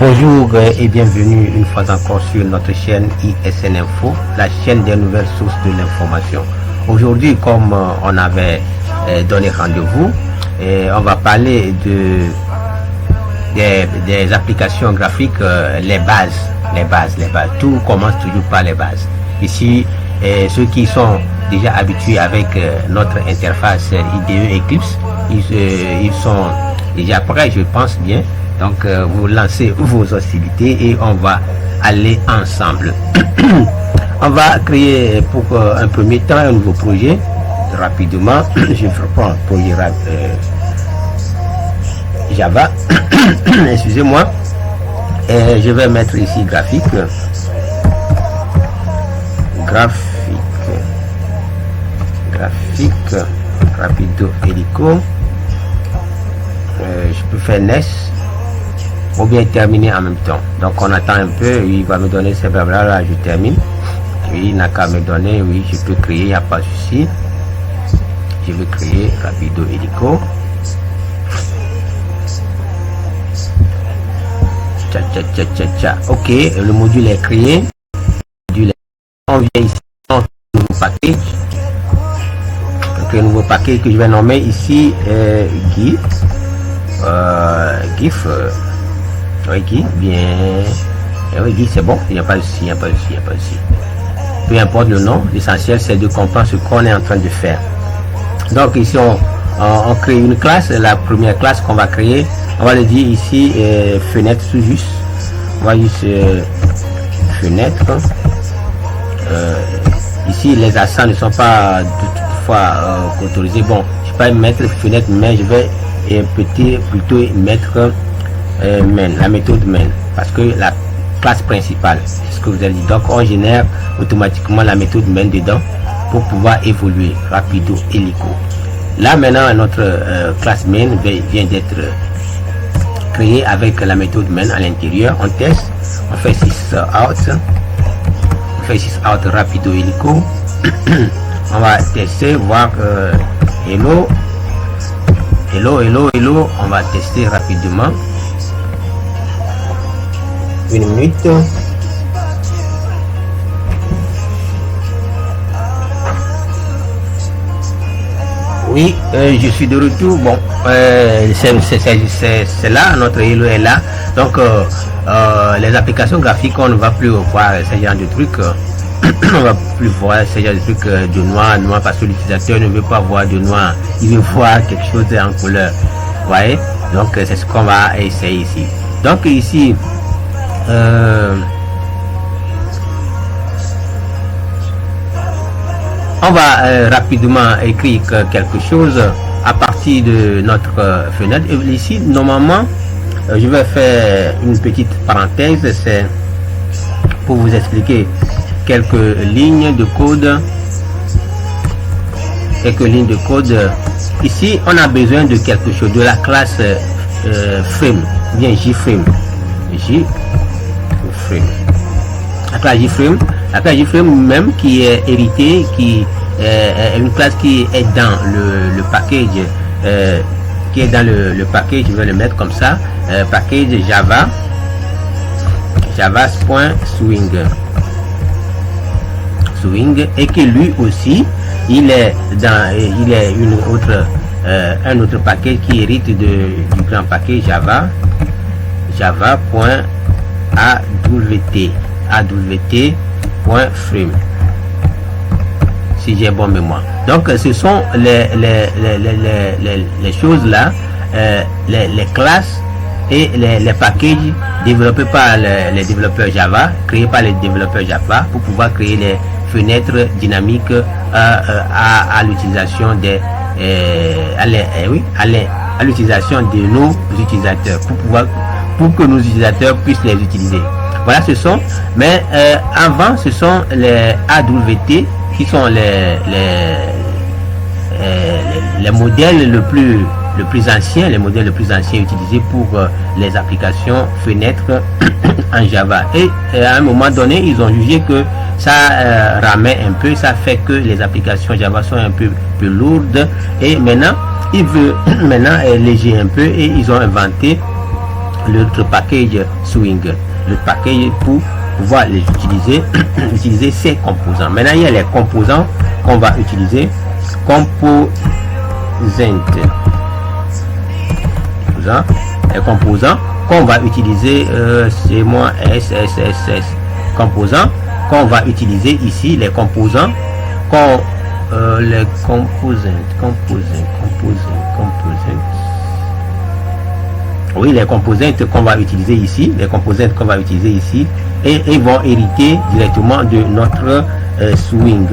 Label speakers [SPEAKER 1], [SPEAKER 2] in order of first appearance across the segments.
[SPEAKER 1] Bonjour et bienvenue une fois encore sur notre chaîne ISN Info, la chaîne des nouvelles sources de l'information. Aujourd'hui, comme on avait donné rendez-vous, on va parler des applications graphiques, les bases. Tout commence toujours par les bases. Ici, ceux qui sont déjà habitués avec notre interface IDE Eclipse, ils sont déjà prêts, je pense bien. Donc vous lancez vos hostilités et on va aller ensemble. On va créer pour un premier temps un nouveau projet rapidement. Je prends un projet Java. Excusez-moi. Et je vais mettre ici graphique rapido hélico. Je peux faire NES ou bien terminer en même temps. Donc on attend un peu, il va me donner ces blabla là, je termine. Oui, il n'a qu'à me donner, oui, je peux créer, il n'y a pas de souci. Je vais créer rapido hélico. Ok, le module est créé. On vient ici, on fait un nouveau package. Donc un nouveau package que je vais nommer ici GIF. Oui, GIF, bien. Oui, GIF, c'est bon, il n'y a pas de souci, Peu importe le nom, l'essentiel c'est de comprendre ce qu'on est en train de faire. Donc ici on crée une classe, la première classe qu'on va créer, on va le dire ici fenêtre sous juste. On va juste fenêtre. Ici les accents ne sont pas toutefois autorisés. Bon, je ne vais pas mettre fenêtre, mais je vais plutôt mettre main, la méthode main, parce que la classe principale, c'est ce que vous avez dit. Donc on génère automatiquement la méthode main dedans pour pouvoir évoluer rapido hélico. Là maintenant notre classe main vient d'être créée avec la méthode main à l'intérieur. On teste, on fait 6 out, rapido hélico. On va tester, voir hello, on va tester rapidement. Une minute. Oui, je suis de retour. Bon, c'est là, notre hello est là. Donc les applications graphiques, on ne va plus voir ce genre de trucs. On va plus voir ce genre de trucs de noir, parce que l'utilisateur ne veut pas voir de noir, il veut voir quelque chose en couleur. Vous voyez, donc c'est ce qu'on va essayer ici. Donc ici on va rapidement écrire quelque chose à partir de notre fenêtre. Et ici normalement je vais faire une petite parenthèse, c'est pour vous expliquer quelques lignes de code. Ici on a besoin de quelque chose, de la classe frame, bien JFrame. La classe JFrame même qui est héritée, qui est une classe qui est dans le package, je vais le mettre comme ça, package Swing, et que lui aussi il est un autre package qui hérite du grand package java.awt.frame, si j'ai bonne mémoire. Donc ce sont les choses là, les classes et les packages développés par les développeurs Java, créés par les développeurs Java pour pouvoir créer les fenêtres dynamiques à l'utilisation des à l'utilisation de nos utilisateurs, pour que nos utilisateurs puissent les utiliser. Voilà, ce sont, mais avant ce sont les AWT qui sont les modèles le plus anciens, utilisés pour les applications fenêtres en Java. Et à un moment donné, ils ont jugé que ça ramait un peu, ça fait que les applications Java sont un peu plus lourdes, et maintenant ils veulent léger un peu, et ils ont inventé l'autre package swing, le package pour pouvoir les utiliser, utiliser ces composants. Maintenant, il y a les composants qu'on va utiliser. Composant. Les composants qu'on va utiliser, c'est moi SSSS. Composants qu'on va utiliser ici, les composants qu'on les composants. Oui, les composantes qu'on va utiliser ici, et ils vont hériter directement de notre swing,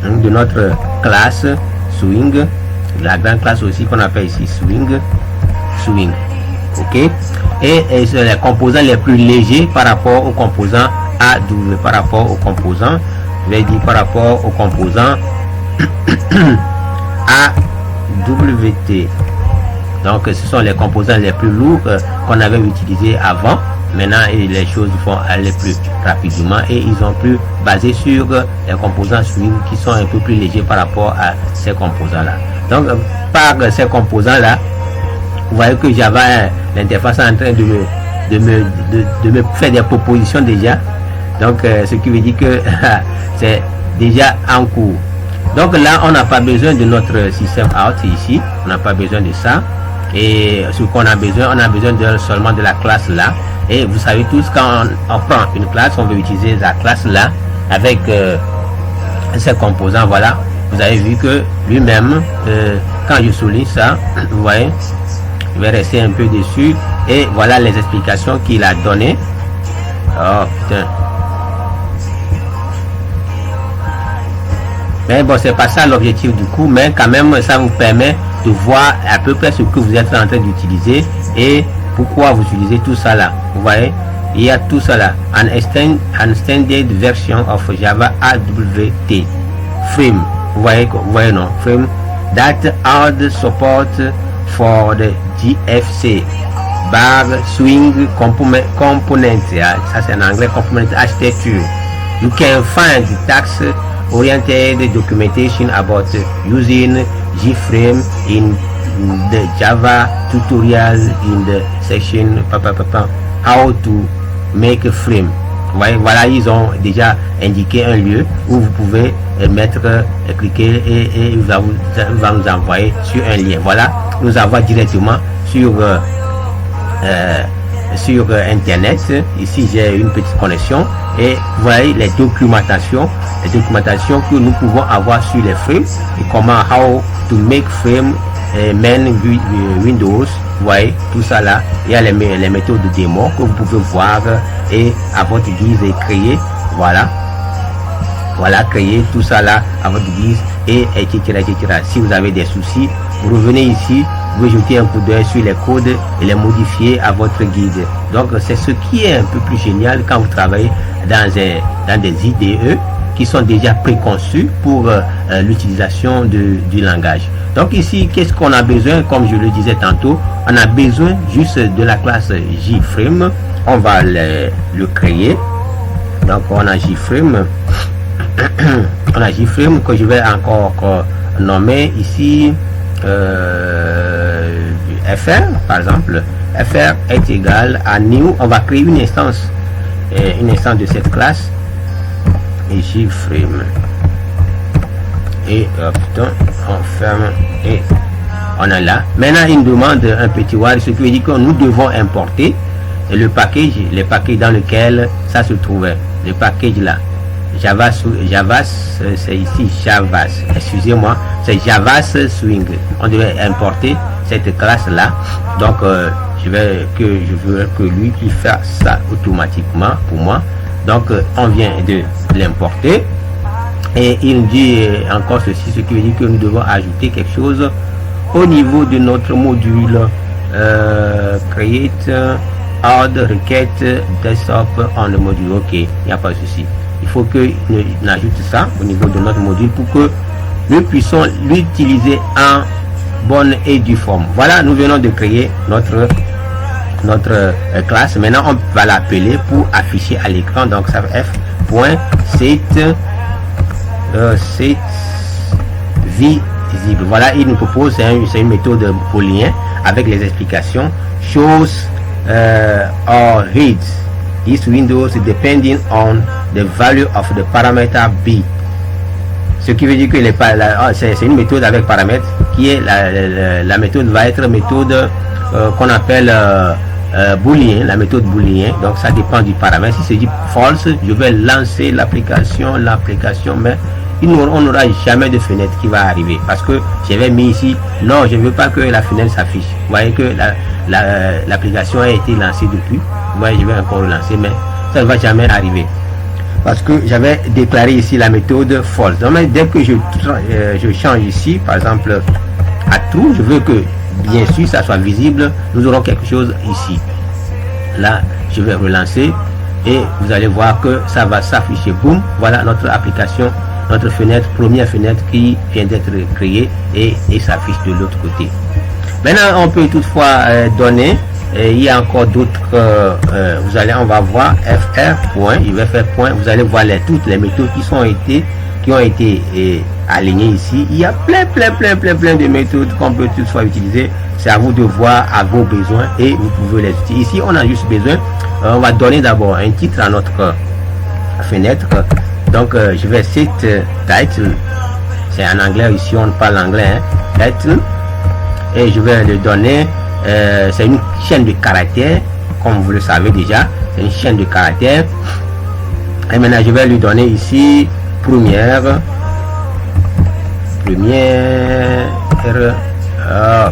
[SPEAKER 1] de notre classe swing, la grande classe aussi qu'on appelle ici swing, ok. Et les composants les plus légers par rapport aux composants AW, par rapport aux composants, je vais dire par rapport aux composants AWT. Donc ce sont les composants les plus lourds qu'on avait utilisés avant. Maintenant les choses vont aller plus rapidement et ils ont plus basé sur les composants swing qui sont un peu plus légers par rapport à ces composants là. Donc par ces composants là, vous voyez que Java, l'interface est en train de me faire des propositions déjà. Donc ce qui veut dire que c'est déjà en cours. Donc là on n'a pas besoin de notre système out ici, on n'a pas besoin de ça. Et ce qu'on a besoin, seulement de la classe là. Et vous savez tous, quand on prend une classe, on veut utiliser la classe là avec ses composants. Voilà, vous avez vu que lui-même, quand je souligne ça, vous voyez, je vais rester un peu dessus. Et voilà les explications qu'il a données. Oh putain. Mais bon, c'est pas ça l'objectif du coup, mais quand même ça vous permet de voir à peu près ce que vous êtes en train d'utiliser et pourquoi vous utilisez tout ça là. Vous voyez, il y a tout ça là. An extended version of Java AWT frame. Vous voyez non, frame that add support for the GFC bar swing component. Ça c'est en anglais, component architecture. You can find the task-oriented documentation about using GFrame in the Java tutorial in the section how to make a frame. Voilà, ils ont déjà indiqué un lieu où vous pouvez mettre, cliquer et il va nous envoyer sur un lien. Voilà, nous envoie directement sur internet. Ici j'ai une petite connexion et vous voyez les documentations que nous pouvons avoir sur les frames et comment how to make frame main Windows. Vous voyez tout ça là, il y a les méthodes de démo que vous pouvez voir et à votre guise et créer. Voilà, créer tout ça là à votre guise et etc. Si vous avez des soucis, vous revenez ici, vous jetez un coup d'œil sur les codes et les modifier à votre guide. Donc c'est ce qui est un peu plus génial quand vous travaillez dans des IDE qui sont déjà préconçus pour l'utilisation du langage. Donc ici, qu'est-ce qu'on a besoin? Comme je le disais tantôt, on a besoin juste de la classe JFrame. On va le créer. Donc on a JFrame. On a JFrame que je vais encore nommer ici FR par exemple. FR est égal à new. On va créer une instance de cette classe et JFrame. Et on ferme et on est là. Maintenant il nous demande un petit while, ce qui veut dire que nous devons importer le package, les packages dans lequel ça se trouvait. Le package là, Javas, c'est ici Javas, excusez-moi, c'est Javas Swing. On devait importer cette classe là. Donc je veux que lui qui fasse ça automatiquement pour moi. Donc on vient de l'importer. Et il dit encore ceci, ce qui veut dire que nous devons ajouter quelque chose au niveau de notre module create add requête desktop on le module. Ok, il n'y a pas de souci. Il faut que nous ajoute ça au niveau de notre module pour que nous puissions l'utiliser en bonne et due forme. Voilà, nous venons de créer notre classe. Maintenant on va l'appeler pour afficher à l'écran. Donc ça va f.set visible. Voilà, il nous propose, c'est une méthode booléen avec les explications shows or reads this windows depending on the value of the parameter b. Ce qui veut dire que c'est une méthode avec paramètres qui est la méthode va être méthode qu'on appelle booléen, la méthode booléen. Donc ça dépend du paramètre. Si c'est dit false, je vais lancer l'application, mais on n'aura jamais de fenêtre qui va arriver parce que j'avais mis ici non, je ne veux pas que la fenêtre s'affiche. Vous voyez que l'application a été lancée depuis. Vous voyez, je vais encore relancer, mais ça ne va jamais arriver parce que j'avais déclaré ici la méthode false. Donc dès que je change ici, par exemple à true, je veux que bien sûr ça soit visible, nous aurons quelque chose ici. Là je vais relancer et vous allez voir que ça va s'afficher. Boum, voilà notre application, notre fenêtre, première fenêtre qui vient d'être créée et s'affiche de l'autre côté. Maintenant on peut toutefois donner, il y a encore d'autres, on va voir fr point, il va faire point, vous allez voir toutes les méthodes qui ont été alignées ici. Il y a plein de méthodes qu'on peut toutefois utiliser. C'est à vous de voir à vos besoins et vous pouvez les utiliser. Ici on a juste besoin, on va donner d'abord un titre à notre fenêtre. Donc je vais set title, c'est en anglais, ici on parle anglais, hein, title, et je vais le donner, c'est une chaîne de caractères, comme vous le savez déjà, c'est une chaîne de caractères. Et maintenant je vais lui donner ici première,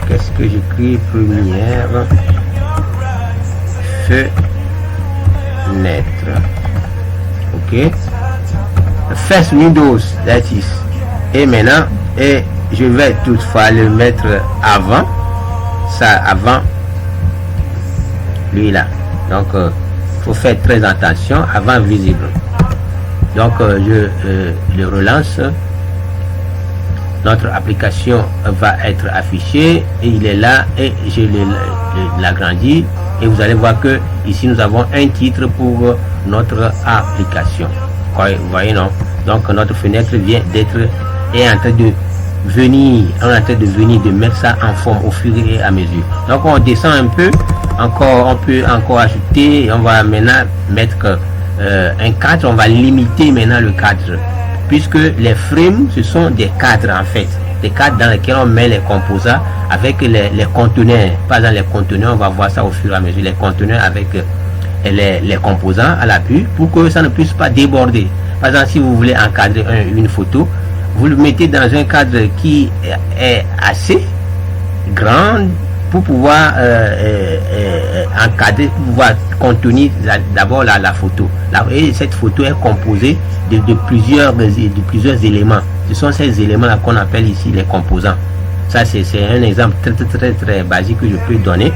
[SPEAKER 1] qu'est-ce que j'écris? Première fenêtre, ok, first windows, that is. Et maintenant, et je vais toutefois le mettre avant ça, avant lui là. Donc faut faire très attention, avant visible. Donc je le relance, notre application va être affichée et il est là et je l'agrandis et vous allez voir que ici nous avons un titre pour notre application. Vous voyez, non? Donc notre fenêtre vient d'être en train de venir, de mettre ça en forme au fur et à mesure. Donc on descend un peu, on peut encore ajouter, on va maintenant mettre un cadre, on va limiter maintenant le cadre, puisque les frames ce sont des cadres en fait, des cadres dans lesquels on met les composants avec les conteneurs. Par exemple les conteneurs, on va voir ça au fur et à mesure, les conteneurs avec les composants à l'appui pour que ça ne puisse pas déborder. Par exemple, si vous voulez encadrer une photo, vous le mettez dans un cadre qui est assez grand pour pouvoir encadrer, pour pouvoir contenir d'abord la photo. Et cette photo est composée de plusieurs éléments. Ce sont ces éléments-là qu'on appelle ici les composants. Ça, c'est un exemple très basique que je peux donner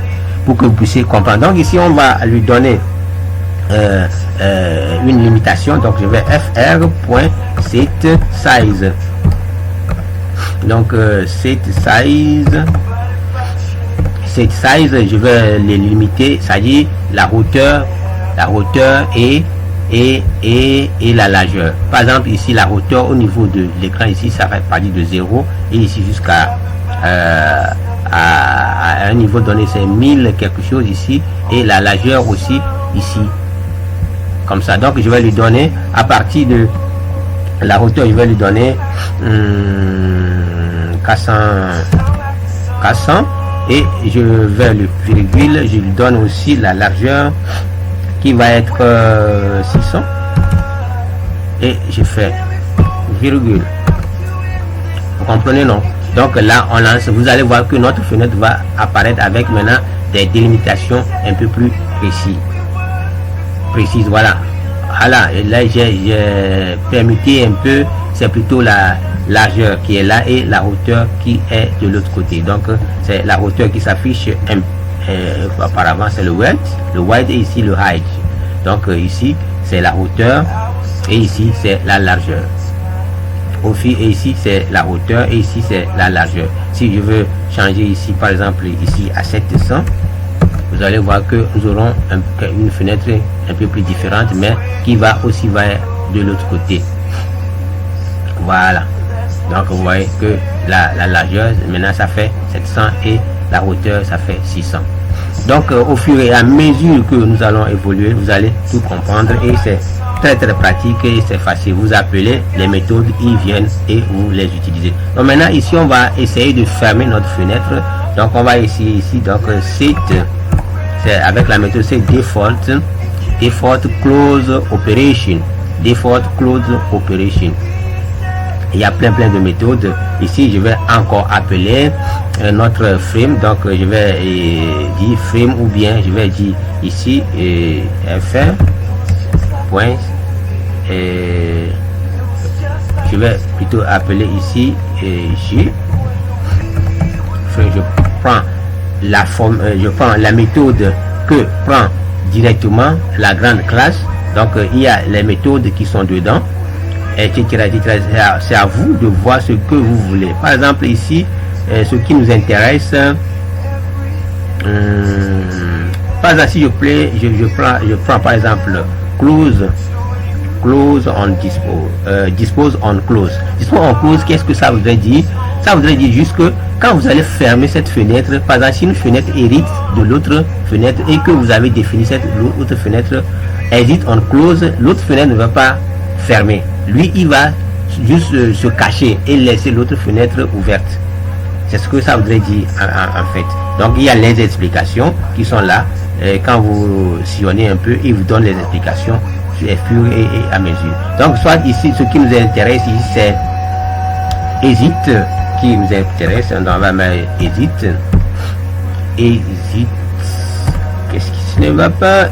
[SPEAKER 1] pour que vous puissiez comprendre. Donc ici, on va lui donner une limitation. Donc je vais fr.setSize. Donc set size, je vais les limiter, c'est-à-dire la hauteur et la largeur. Par exemple ici la hauteur au niveau de l'écran, ici ça va partir de 0 et ici jusqu'à à un niveau donné c'est 1000 quelque chose ici, et la largeur aussi ici comme ça. Donc je vais lui donner à partir de la hauteur, je vais lui donner 400 et je vais le virgule, je lui donne aussi la largeur qui va être 600 et je fais virgule. Vous comprenez, non? Donc là on lance, vous allez voir que notre fenêtre va apparaître avec maintenant des délimitations un peu plus précises. Voilà, et là j'ai permuté un peu, c'est plutôt la largeur qui est là et la hauteur qui est de l'autre côté. Donc c'est la hauteur qui s'affiche auparavant, c'est le width et ici le height. Donc ici c'est la hauteur et ici c'est la largeur. Et ici c'est la hauteur et ici c'est la largeur. Si je veux changer ici par exemple ici à 700, vous allez voir que nous aurons une fenêtre un peu plus différente, mais qui va aussi de l'autre côté. Voilà. Donc vous voyez que la largeur maintenant ça fait 700 et la hauteur ça fait 600. Donc au fur et à mesure que nous allons évoluer, vous allez tout comprendre et c'est très pratique et c'est facile. Vous appelez les méthodes, ils viennent et vous les utilisez. Donc maintenant ici on va essayer de fermer notre fenêtre. Donc on va essayer ici, donc set, c'est avec la méthode c'est default close operation, default close operation. Il y a plein de méthodes. Ici je vais encore appeler notre frame, donc je vais dire frame ou bien je vais dire ici fr point je vais plutôt appeler ici J. Je prends la forme, je prends la méthode que prend directement la grande classe. Donc il y a les méthodes qui sont dedans, etc. C'est à vous de voir ce que vous voulez. Par exemple ici ce qui nous intéresse, par exemple si je prends par exemple close on dispose on close. Dispose on close, qu'est-ce que ça voudrait dire? Ça voudrait dire juste que quand vous allez fermer cette fenêtre, par exemple si une fenêtre hérite de l'autre fenêtre et que vous avez défini cette autre fenêtre exit on close, l'autre fenêtre ne va pas fermer. Lui il va juste se cacher et laisser l'autre fenêtre ouverte. C'est ce que ça voudrait dire en fait. Donc il y a les explications qui sont là. Quand vous sillonnez un peu, il vous donne les explications sur fur et à mesure. Donc soit ici, ce qui nous intéresse ici, c'est exit qui nous intéresse. Donc on va mettre exit. Qu'est-ce qui ne va pas?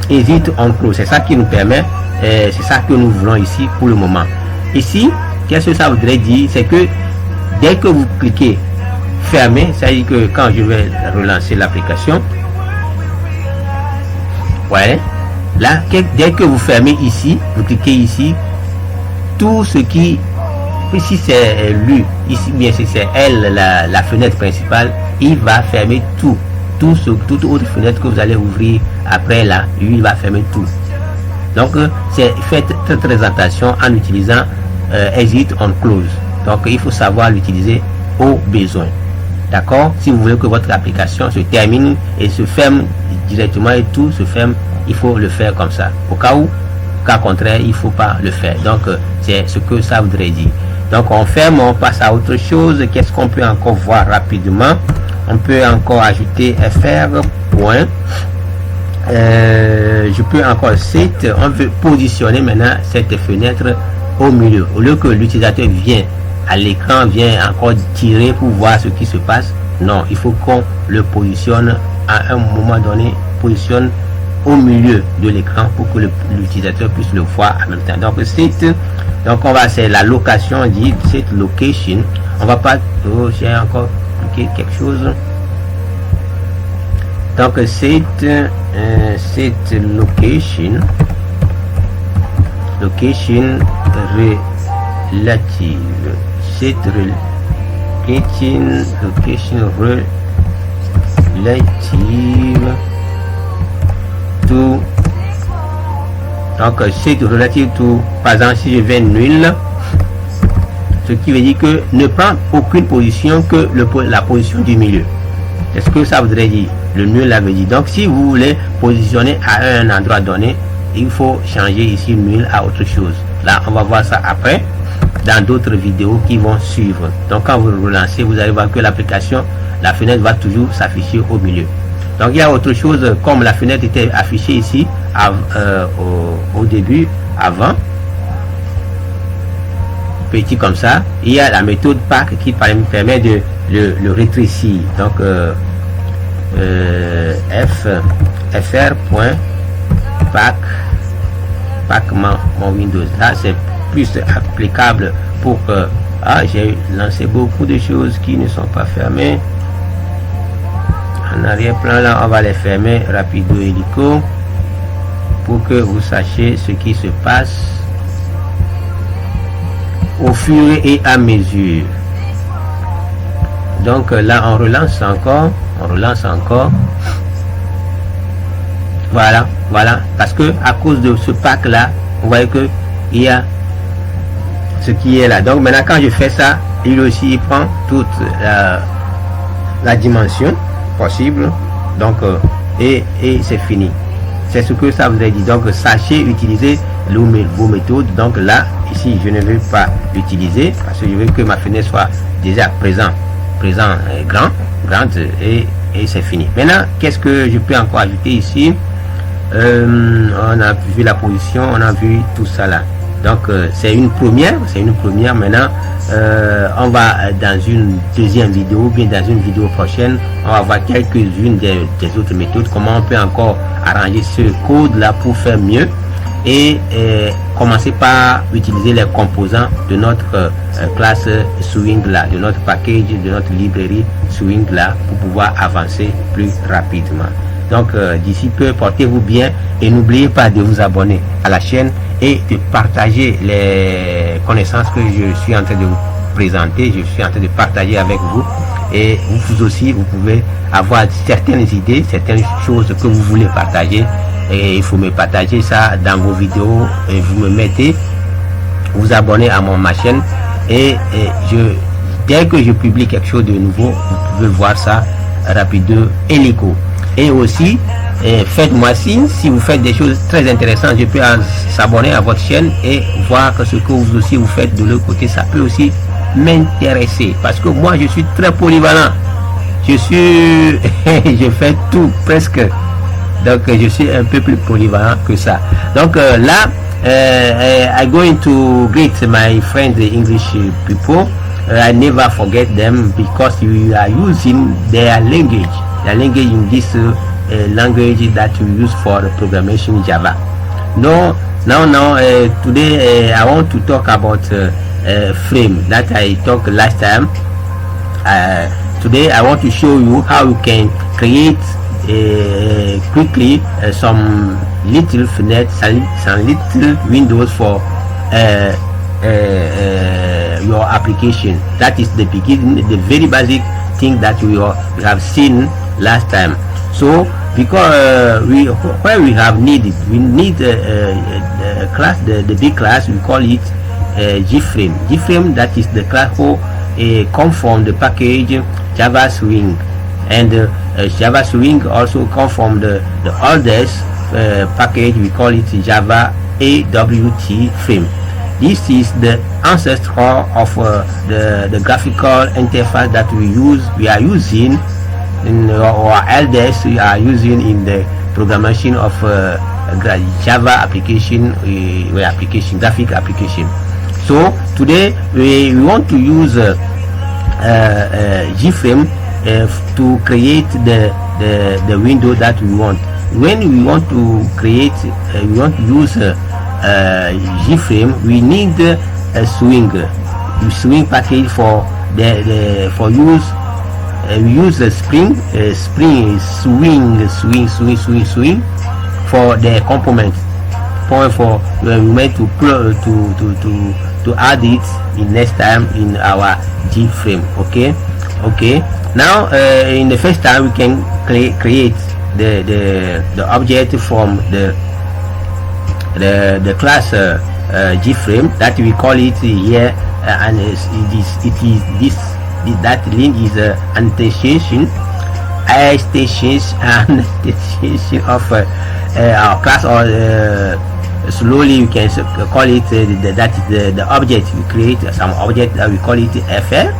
[SPEAKER 1] Exit on close. C'est ça qui nous permet, c'est ça que nous voulons ici pour le moment. Ici, qu'est-ce que ça voudrait dire? C'est que dès que vous cliquez fermer, ça veut dire que quand je vais relancer l'application, ouais, là, dès que vous fermez ici, vous cliquez ici, tout ce qui, si c'est lui, ici bien si c'est elle, la fenêtre principale, il va fermer toute autre fenêtre que vous allez ouvrir après là, lui il va fermer tout. Donc c'est faites très attention en utilisant exit on close. Donc il faut savoir l'utiliser au besoin. D'accord? Si vous voulez que votre application se termine et se ferme directement et tout se ferme, il faut le faire comme ça. Au cas contraire, il ne faut pas le faire. Donc c'est ce que ça voudrait dire. Donc on ferme, on passe à autre chose. Qu'est-ce qu'on peut encore voir rapidement? On peut encore ajouter fr point. Je peux encore set. On veut positionner maintenant cette fenêtre au milieu. Au lieu que l'utilisateur vient à l'écran, vient encore tirer pour voir ce qui se passe. Non, il faut qu'on le positionne à un moment donné, positionne au milieu de l'écran pour que l'utilisateur puisse le voir en même temps. Donc c'est la location, dit cette location. On va pas, j'ai encore cliqué quelque chose. Donc cette location relative, cette location relative to, donc c'est relative to, par exemple si je vais nul, ce qui veut dire que ne prend aucune position que la position du milieu. C'est ce que ça voudrait dire, le nul la veut dire. Donc si vous voulez positionner à un endroit donné, il faut changer ici nul à autre chose. Là on va voir ça après dans d'autres vidéos qui vont suivre. Donc quand vous relancez, vous allez voir que l'application, la fenêtre va toujours s'afficher au milieu. Donc il y a autre chose, comme la fenêtre était affichée ici au début, avant, petit comme ça, il y a la méthode pack qui permet de le rétrécir. Donc fr.pack mon Windows. Là c'est plus applicable pour que j'ai lancé beaucoup de choses qui ne sont pas fermées. En arrière-plan là, on va les fermer rapido hélico pour que vous sachiez ce qui se passe au fur et à mesure. Donc là on relance encore, voilà, parce que à cause de ce pack là, vous voyez que il y a ce qui est là. Donc maintenant quand je fais ça, il aussi prend toute la dimension. possible. Donc et c'est fini. C'est ce que ça vous a dit. Donc sachez utiliser vos méthodes. Donc là, ici, je ne vais pas l'utiliser parce que je veux que ma fenêtre soit déjà grande et c'est fini. Maintenant, qu'est-ce que je peux encore ajouter ici? On a vu la position, on a vu tout ça là. Donc c'est une première. Maintenant, on va dans une deuxième vidéo, ou bien dans une vidéo prochaine, on va voir quelques-unes des autres méthodes, comment on peut encore arranger ce code là pour faire mieux, et commencer par utiliser les composants de notre classe Swing là, de notre package, de notre librairie Swing là, pour pouvoir avancer plus rapidement. Donc d'ici peu, portez-vous bien et n'oubliez pas de vous abonner à la chaîne et de partager les connaissances que je suis en train de vous présenter, je suis en train de partager avec vous. Et vous aussi, vous pouvez avoir certaines idées, certaines choses que vous voulez partager, et il faut me partager ça dans vos vidéos, et vous me mettez, vous abonnez à ma chaîne, et dès que je publie quelque chose de nouveau, vous pouvez voir ça rapidement et l'écho. Et aussi, faites-moi signe si vous faites des choses très intéressantes. Je peux s'abonner à votre chaîne et voir que ce que vous aussi vous faites de l'autre côté, ça peut aussi m'intéresser, parce que moi je suis très polyvalent. Je fais tout presque, donc je suis un peu plus polyvalent que ça. Donc là, I'm going to greet my friends, the English people. I never forget them because we are using their language in this language that we use for the programming Java. Now, today I want to talk about frame that I talked last time. Today I want to show you how you can create quickly some little finesse, some little windows for your application. That is the beginning, the very basic thing that we have seen last time. So because where we have needed, we need a class, the big class, we call it GFrame. GFrame, that is the class who come from the package Java Swing, and Java Swing also come from the oldest package, we call it Java AWT Frame. This is the ancestor of the graphical interface that we are using in our elders we are using in the programming of Java application, graphic application. So today we want to use GFrame to create the window that we want. When we want to create, we want to use GFrame, we need a swing package for for use. We use the swing for the component. For we meant to add it in next time in our GFrame. Okay. Now in the first time we can create the object from the class GFrame, that we call it here, and that link is annotation of our class, or slowly you can call it that is the object. We create some object that we call it FR,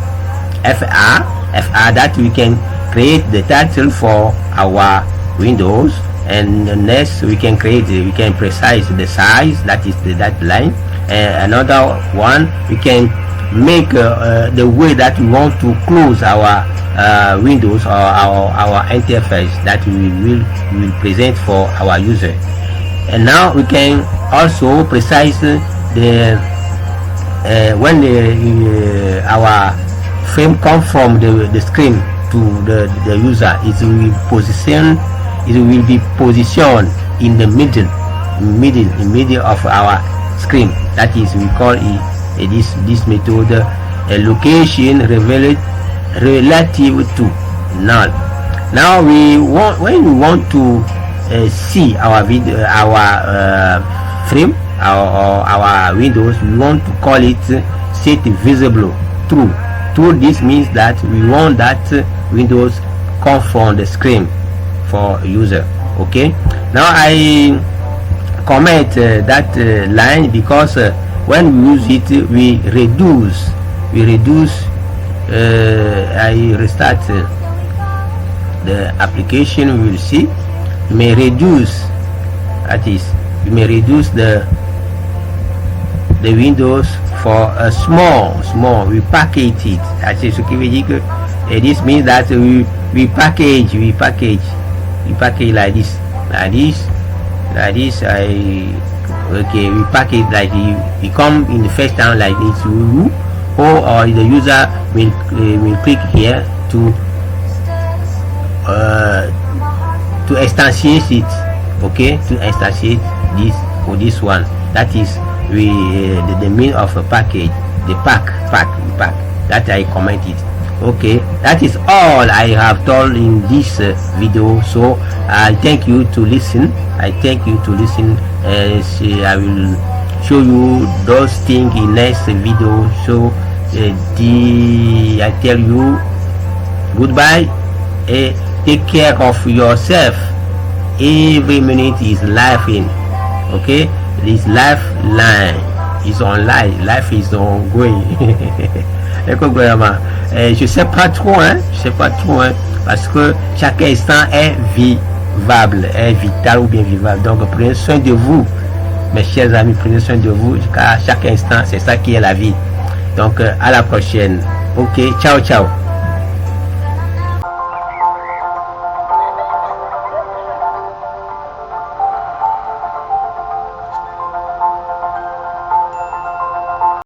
[SPEAKER 1] that we can create the title for our windows, and next we can precise the size, that is that line. Another one, we can make the way that we want to close our windows or our interface that we will present for our user. And now we can also precise the when our frame comes from the screen to the user, it will be positioned in the middle of our screen. That is, we call it this method location relative to null. Now when we want to see our video, our frame, our windows, we want to call it set visible true. This means that we want that windows come from the screen for user. Okay, now I comment that line because when we use it we reduce I restart the application. We will see you may reduce, that is, you may reduce the windows for a small, we package it. That is okay. This means that we package like this. Okay, we package like it come in the first time like this, or the user will click here to instantiate it. Okay, to instantiate this or this one. That is the meaning of a package, the pack that I commented. Okay, that is all I have told in this video. So I thank you to listen. I will show you those things in next video. So I tell you goodbye. Take care of yourself. Every minute is laughing. Okay, this lifeline is online. Life is ongoing. Je sais pas trop, parce que chaque instant est vivable, est vital ou bien vivable. Donc prenez soin de vous, mes chers amis, prenez soin de vous, car chaque instant c'est ça qui est la vie. Donc à la prochaine. Ok, ciao.